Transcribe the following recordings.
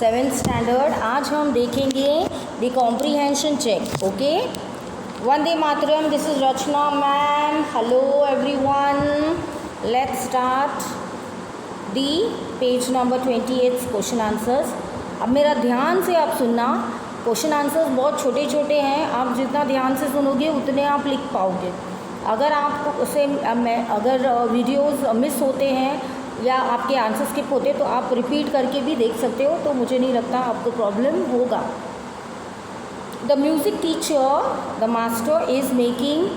Seventh standard. आज हम देखेंगे the comprehension check. Okay, Vande Mataram. This is Rachna ma'am. Hello everyone, let's start the page number 28 question answers. अब मेरा ध्यान से आप सुनना, क्वेश्चन आंसर्स बहुत छोटे छोटे हैं, आप जितना ध्यान से सुनोगे उतने आप लिख पाओगे। अगर आप उसे अगर वीडियोस मिस होते हैं या आपके आंसर स्किप होते तो आप रिपीट करके भी देख सकते हो, तो मुझे नहीं लगता आपको प्रॉब्लम होगा। The music teacher, the master is making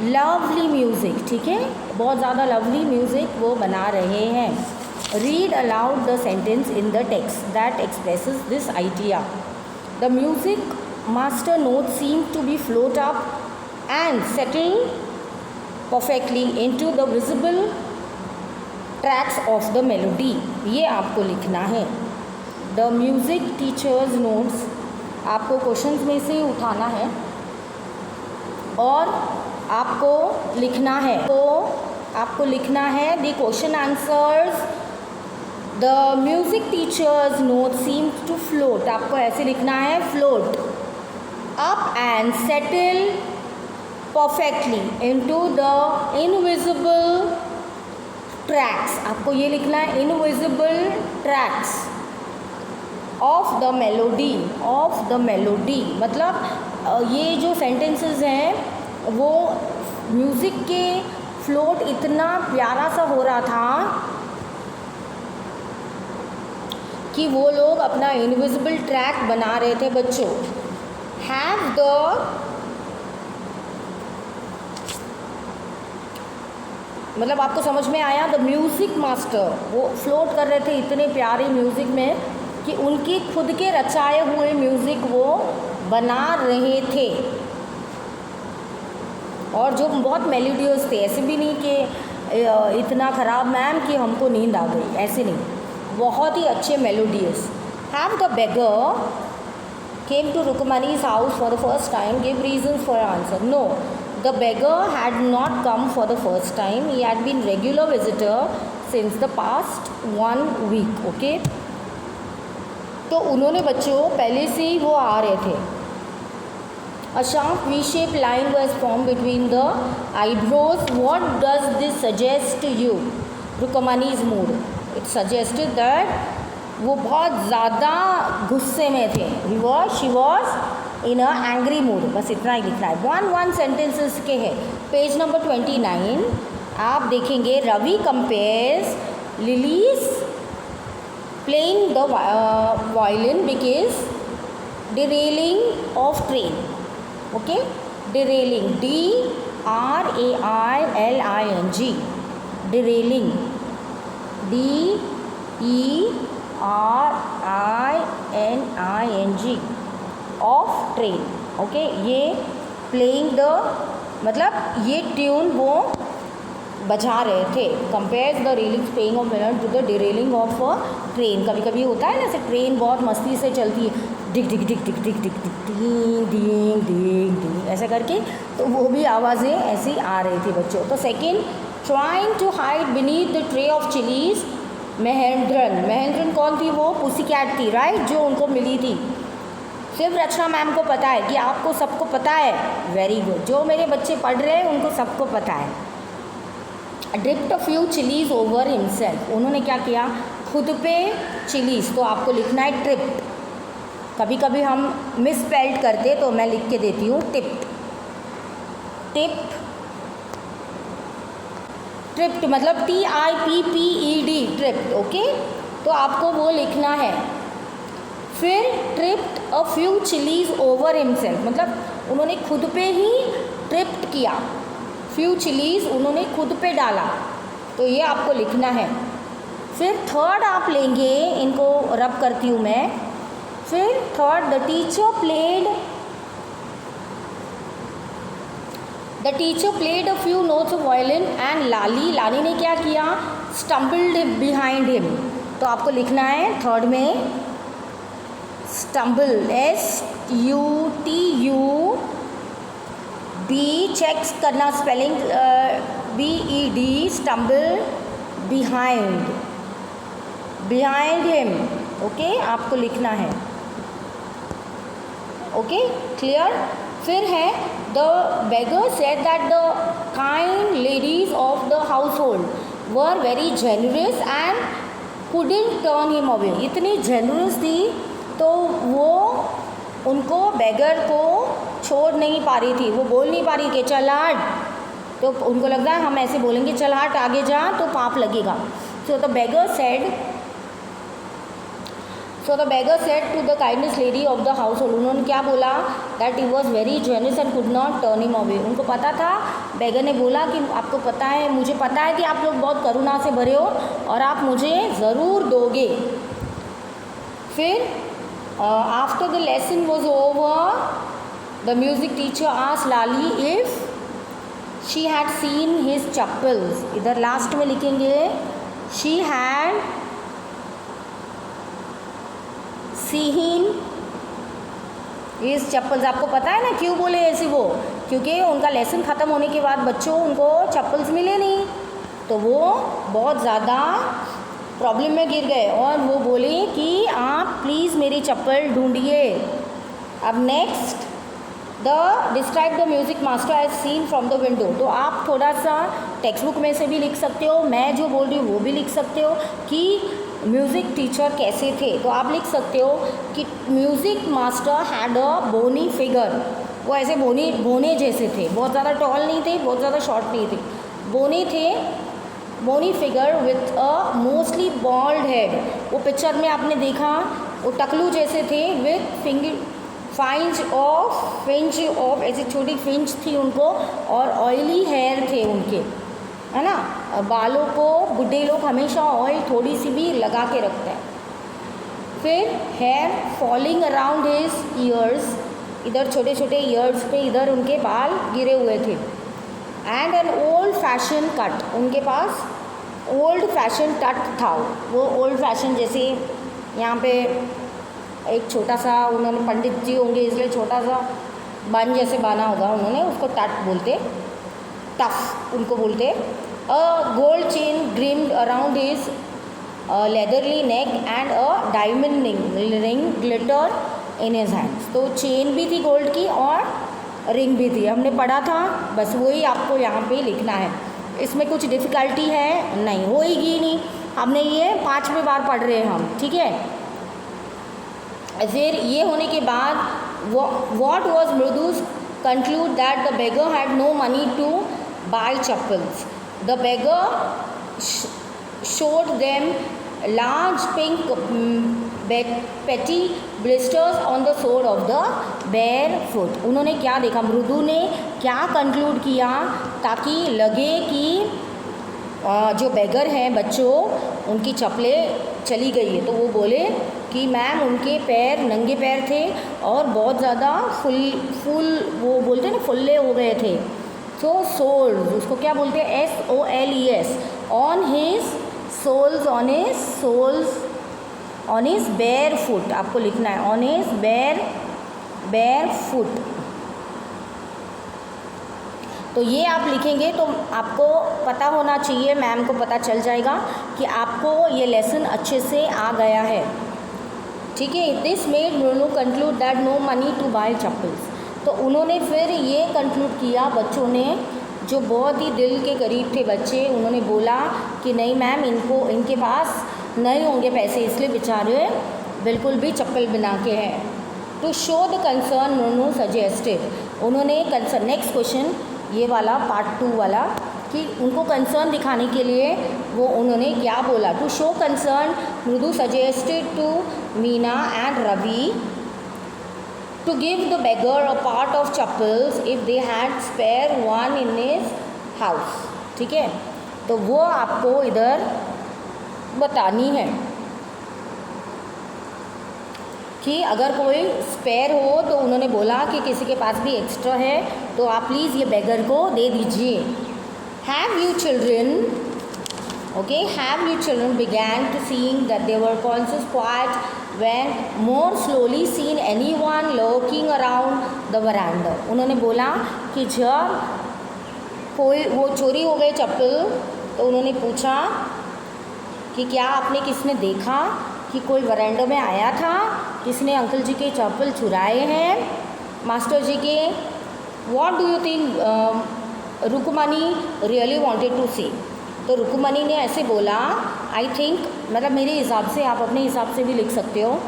lovely music. ठीक है, बहुत ज़्यादा लवली म्यूज़िक वो बना रहे हैं। Read aloud the sentence in the text that expresses this idea. The music master note seem to be float up and settle perfectly into the visible tracks of the melody. ये आपको लिखना है। The music teacher's notes आपको क्वेश्चंस में से उठाना है और आपको लिखना है। तो आपको लिखना है the question answers. The music teacher's note seems to float, आपको ऐसे लिखना है, float up and settle perfectly into the invisible tracks. आपको ये लिखना है, invisible tracks of the melody. Of the melody मतलब ये जो सेंटेंसेस हैं वो म्यूज़िक के फ्लोट इतना प्यारा सा हो रहा था कि वो लोग अपना इनविजिबल ट्रैक बना रहे थे बच्चों। हैव द मतलब आपको समझ में आया। द म्यूज़िक मास्टर वो फ्लोट कर रहे थे इतने प्यारे म्यूज़िक में कि उनके खुद के रचाए हुए म्यूज़िक वो बना रहे थे, और जो बहुत मेलोडियस थे। ऐसे भी नहीं कि इतना ख़राब मैम कि हमको नींद आ गई, ऐसे नहीं, बहुत ही अच्छे melodious. Have the beggar came to Rukmani's house for the first time, give reasons for answer. No, the beggar had not come for the first time. He had been regular visitor since the past 1 week. Okay, तो उन्होंने बच्चों पहले से ही वो आ रहे थे। A sharp V-shaped line was formed between the eyebrows. What does this suggest to you? Rukamani's mood. It suggested that वो बहुत ज़्यादा गुस्से में थे। She was in a angry mood. बस इतना ही लिखना है। वन सेंटेंसेस के है। पेज नंबर 29 आप देखेंगे। Ravi compares Lily's playing the violin because derailing of train. Okay, derailing, DRAILING, derailing, DERINING of train. Okay, ये प्लेइंग द मतलब ये ट्यून वो बजा रहे थे। Compare the railing playing of violin to the derailing of train. कभी कभी होता है ना, जैसे ट्रेन बहुत मस्ती से चलती है, डिग डिग डिग डिग डिग डिग डिग डिग डिग डिग ऐसे करके, तो वो भी आवाज़ें ऐसी आ रही थी बच्चों। तो second, trying to hide beneath the tray of chillies. Mahendran कौन थी? वो पुसी कैट थी, राइट, जो उनको मिली थी। सिर्फ रचना मैम को पता है कि आपको सबको पता है। वेरी गुड, जो मेरे बच्चे पढ़ रहे हैं उनको सबको पता है। ड्रिप्ट अ फ्यू चिलीज ओवर हिमसेल्फ। उन्होंने क्या किया? खुद पे चिलीज। तो आपको लिखना है ट्रिप्ट। कभी कभी हम मिस स्पेल्ड करते तो मैं लिख के देती हूँ टिप्ट। टिप्ट, ट्रिप्ट मतलब TIPPED, ट्रिप्ट। ओके, तो आपको वो लिखना है। फिर tripped a few chillies over himself मतलब उन्होंने खुद पे ही ट्रिप्ट किया। फ्यू चिलीज उन्होंने खुद पे डाला, तो ये आपको लिखना है। फिर थर्ड आप लेंगे, इनको रब करती हूँ मैं। फिर third, the teacher played a few notes of violin and Lali ने क्या किया? Stumbled behind him. तो आपको लिखना है थर्ड में स्टम्बल, SUTUB, चेक्स करना spelling, BED, stumble behind him. Okay, आपको लिखना है। Okay, clear. फिर है the beggar said that the kind ladies of the household were very generous and couldn't turn him away। इतनी generous थी तो वो उनको beggar को छोड़ नहीं पा रही थी, वो बोल नहीं पा रही कि चल हट, तो उनको लगता है हम ऐसे बोलेंगे चल हट आगे जा तो पाप लगेगा। So the beggar said to the kindest lady of the household, उन्होंने क्या बोला, that he was very generous and could not turn him away। उनको पता था, beggar ने बोला कि आपको पता है, मुझे पता है कि आप लोग बहुत करुणा से भरे हो और आप मुझे ज़रूर दोगे। फिर after the lesson was over, the music teacher asked Lali if she had seen his chappals। इधर लास्ट में लिखेंगे she had seen his chappals। आपको पता है ना क्यों बोले ऐसे वो, क्योंकि उनका लेसन ख़त्म होने के बाद बच्चों उनको चप्पल्स मिले नहीं, तो वो बहुत ज़्यादा प्रॉब्लम में गिर गए और वो बोले कि आप प्लीज़ मेरी चप्पल ढूंढिए। अब next, the describe the music master as seen from the window. तो आप थोड़ा सा टेक्स्ट बुक में से भी लिख सकते हो, मैं जो बोल रही हूँ वो भी लिख सकते हो कि म्यूज़िक टीचर कैसे थे। तो आप लिख सकते हो कि music master had a bony figure. वो ऐसे बोने जैसे थे, बहुत ज़्यादा टॉल नहीं थे, बहुत ज़्यादा शॉर्ट नहीं थे, बोने थे, bony figure with a mostly bald head. वो पिक्चर में आपने देखा वो टकलू जैसे थे, विथ फिंच ऑफ ऐसी छोटी फिंच थी उनको, और ऑयली हेयर थे उनके, है ना। बालों को बुढ़े लोग हमेशा ऑयल थोड़ी सी भी लगा के रखते हैं। फिर hair falling around his ears, इधर छोटे छोटे ईयर्स पे इधर उनके बाल गिरे हुए थे। And an old fashion cut, उनके पास ओल्ड फैशन कट था। वो ओल्ड फैशन जैसे यहाँ पे एक छोटा सा, उन्होंने पंडित जी होंगे इसलिए छोटा सा बन जैसे बाना होगा उन्होंने, उसको टट बोलते, टफ उनको बोलते। A gold chain grimed around his leathery neck and a diamond ring glitter in his hands. तो चेन भी थी गोल्ड की और रिंग भी थी, हमने पढ़ा था, बस वही आपको यहाँ पे लिखना है। इसमें कुछ डिफ़िकल्टी है नहीं, होएगी नहीं, हमने ये 5वें बार पढ़ रहे हैं हम, ठीक है। फिर ये होने के बाद what was Mrudu's conclude that the beggar had no money to buy chappals। The beggar showed them large pink petty blisters on the sole of the bare foot। उन्होंने क्या देखा, मृदु ने क्या कंक्लूड किया ताकि लगे कि जो बेगर हैं बच्चों उनकी चप्पलें चली गई है, तो वो बोले कि मैम उनके पैर नंगे पैर थे और बहुत ज़्यादा फुल वो बोलते हैं ना फुल्ले हो गए थे। तो सोल्स, उसको क्या बोलते हैं, SOLES, on his soul's, on his bare foot, आपको लिखना है ऑन हिज बेयर फुट। तो ये आप लिखेंगे तो आपको पता होना चाहिए, मैम को पता चल जाएगा कि आपको ये लेसन अच्छे से आ गया है, ठीक है। This made Mrinu conclude that no money to buy chappals. तो उन्होंने फिर ये कंक्लूड किया, बच्चों ने जो बहुत ही दिल के करीब थे बच्चे, उन्होंने बोला कि नहीं मैम इनके पास नहीं होंगे पैसे, इसलिए बेचारे बिल्कुल भी चप्पल बना के हैं। To show the concern Mrinu suggested, उन्होंने कंसर्न, नेक्स्ट क्वेश्चन ये वाला पार्ट 2 वाला, कि उनको कंसर्न दिखाने के लिए वो उन्होंने क्या बोला। To show concern Mridu suggested to Meena and Ravi to give the beggar a part of chappals if they had spare one in his house, ठीक है। तो वो आपको इधर बतानी है कि अगर कोई स्पेयर हो, तो उन्होंने बोला कि किसी के पास भी एक्स्ट्रा है तो आप प्लीज़ ये बेगर को दे दीजिए। Have you children, okay, have you children began to seeing that they were conscious quite when more slowly seen anyone lurking around the veranda. उन्होंने बोला कि जब कोई वो चोरी हो गई चप्पल, तो उन्होंने पूछा कि क्या आपने किसने देखा कि कोई वरांडे में आया था, किसने अंकल जी के चप्पल चुराए हैं मास्टर जी के। What do you think Rukmani really wanted to say. तो रुकमणी ने ऐसे बोला, आई थिंक, मतलब मेरे हिसाब से, आप अपने हिसाब से भी लिख सकते हो,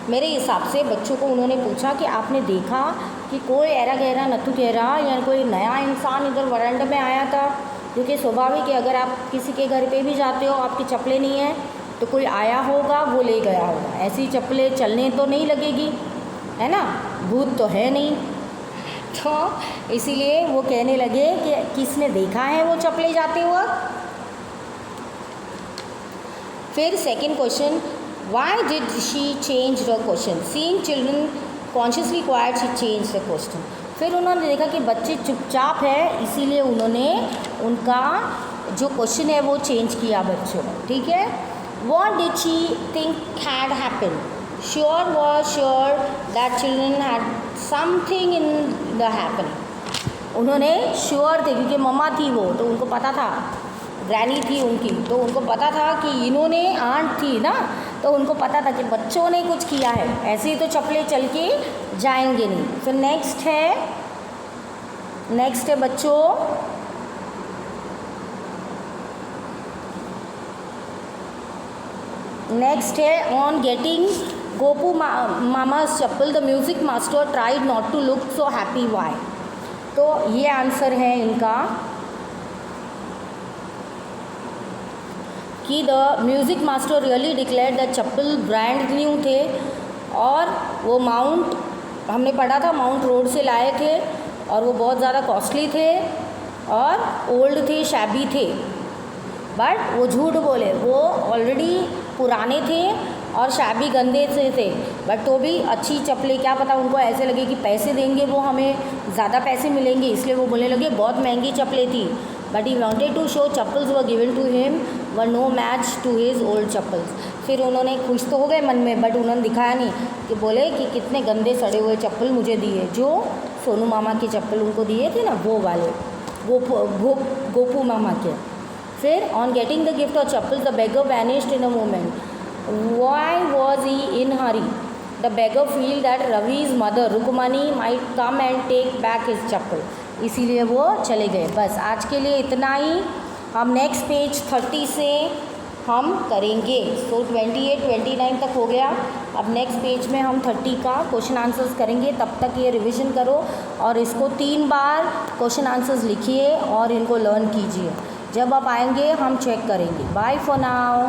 मेरे हिसाब से बच्चों को उन्होंने पूछा कि आपने देखा कि कोई ऐरा गहरा नत्थु गहरा या कोई नया इंसान इधर वरांडे में आया था, क्योंकि स्वाभाविक है अगर आप किसी के घर पे भी जाते हो, आपकी चप्पलें नहीं हैं तो कोई आया होगा, वो ले गया होगा। ऐसी चप्पलें चलने तो नहीं लगेगी, है ना, भूत तो है नहीं। तो इसीलिए वो कहने लगे कि किसने देखा है वो चप्पलें जाते हुए। फिर second question, why did she change the question. Seeing children consciously quite she change the question. फिर उन्होंने देखा कि बच्चे चुपचाप है, इसीलिए उन्होंने उनका जो क्वेश्चन है वो चेंज किया बच्चों ने, ठीक है। What did she think had happened. Sure was sure that children had something in the happening. उन्होंने श्योर थे क्योंकि मम्मा थी वो, तो उनको पता था, ग्रैनी थी उनकी, तो उनको पता था कि इन्होंने, आंट थी ना, तो उनको पता था कि बच्चों ने कुछ किया है, ऐसे ही तो चप्पलें चल के जाएंगे नहीं। तो नेक्स्ट है बच्चों, नेक्स्ट है on getting Gopu Mama's chappal the music master tried not to look so happy why. तो ये आंसर है इनका कि the music master really declared the chappal brand new थे, और वो माउंट, हमने पढ़ा था माउंट रोड से लाए थे, और वो बहुत ज़्यादा कॉस्टली थे और ओल्ड थे, शैबी थे। बट वो झूठ बोले, वो ऑलरेडी पुराने थे और शैबी गंदे से थे, बट तो भी अच्छी चप्पलें, क्या पता उनको ऐसे लगे कि पैसे देंगे वो हमें ज़्यादा पैसे मिलेंगे, इसलिए वो बोलने लगे बहुत महंगी चप्पलें थी। But he wanted to show chappals were given to him were no match to his old chappals. फिर उन्होंने खुश तो हो गए मन में, बट उन्होंने दिखाया नहीं, कि बोले कि कितने गंदे सड़े हुए चप्पल मुझे दिए, जो सोनू मामा के चप्पल उनको दिए थे ना, वो वाले गोपू मामा के। फिर on getting the gift of chappals the beggar vanished in a moment. Why was he in hurry. The beggar feel that Ravi's mother Rukmani might come and take back his chappal, इसीलिए वो चले गए। बस आज के लिए इतना ही। हम नेक्स्ट पेज 30 से हम करेंगे। सो 28 29 तक हो गया। अब नेक्स्ट पेज में हम 30 का क्वेश्चन आंसर्स करेंगे। तब तक ये रिवीजन करो और इसको 3 बार क्वेश्चन आंसर्स लिखिए और इनको लर्न कीजिए। जब आप आएंगे हम चेक करेंगे। Bye for now.